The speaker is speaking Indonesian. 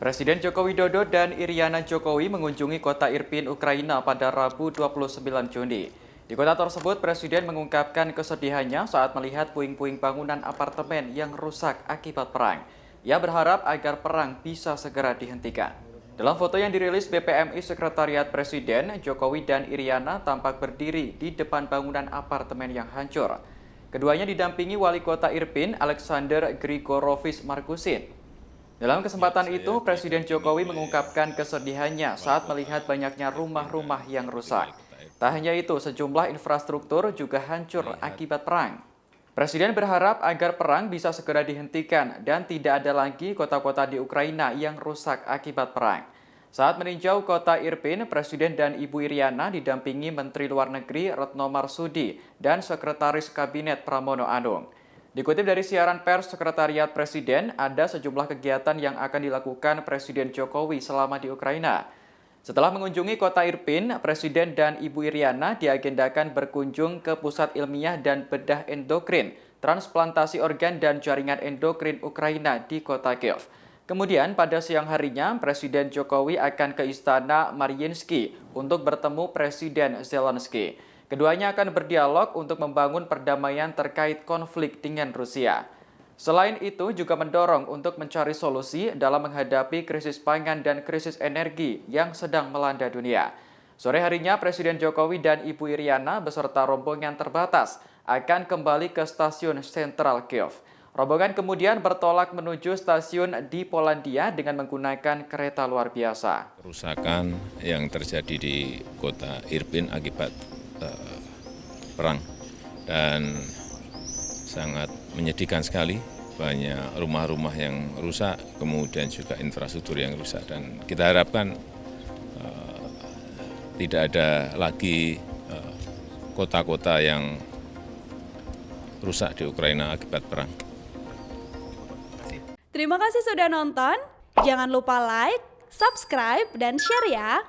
Presiden Joko Widodo dan Iriana Jokowi mengunjungi kota Irpin, Ukraina pada Rabu 29 Juni. Di kota tersebut, Presiden mengungkapkan kesedihannya saat melihat puing-puing bangunan apartemen yang rusak akibat perang. Ia berharap agar perang bisa segera dihentikan. Dalam foto yang dirilis BPMI Sekretariat Presiden, Jokowi dan Iriana tampak berdiri di depan bangunan apartemen yang hancur. Keduanya didampingi Wali Kota Irpin, Alexander Grigorovic Markusin. Dalam kesempatan itu, Presiden Jokowi mengungkapkan kesedihannya saat melihat banyaknya rumah-rumah yang rusak. Tak hanya itu, sejumlah infrastruktur juga hancur akibat perang. Presiden berharap agar perang bisa segera dihentikan dan tidak ada lagi kota-kota di Ukraina yang rusak akibat perang. Saat meninjau kota Irpin, Presiden dan Ibu Iriana didampingi Menteri Luar Negeri Retno Marsudi dan Sekretaris Kabinet Pramono Anung. Dikutip dari siaran pers Sekretariat Presiden, ada sejumlah kegiatan yang akan dilakukan Presiden Jokowi selama di Ukraina. Setelah mengunjungi kota Irpin, Presiden dan Ibu Iriana diagendakan berkunjung ke Pusat Ilmiah dan Bedah Endokrin, Transplantasi Organ dan Jaringan Endokrin Ukraina di kota Kiev. Kemudian pada siang harinya, Presiden Jokowi akan ke Istana Mariinsky untuk bertemu Presiden Zelensky. Keduanya akan berdialog untuk membangun perdamaian terkait konflik dengan Rusia. Selain itu juga mendorong untuk mencari solusi dalam menghadapi krisis pangan dan krisis energi yang sedang melanda dunia. Sore harinya Presiden Jokowi dan Ibu Iriana beserta rombongan terbatas akan kembali ke stasiun sentral Kiev. Rombongan kemudian bertolak menuju stasiun di Polandia dengan menggunakan kereta luar biasa. Kerusakan yang terjadi di kota Irpin akibat perang dan sangat menyedihkan sekali, banyak rumah-rumah yang rusak, kemudian juga infrastruktur yang rusak, dan kita harapkan tidak ada lagi kota-kota yang rusak di Ukraina akibat perang. Terima kasih sudah nonton, jangan lupa like, subscribe, dan share ya!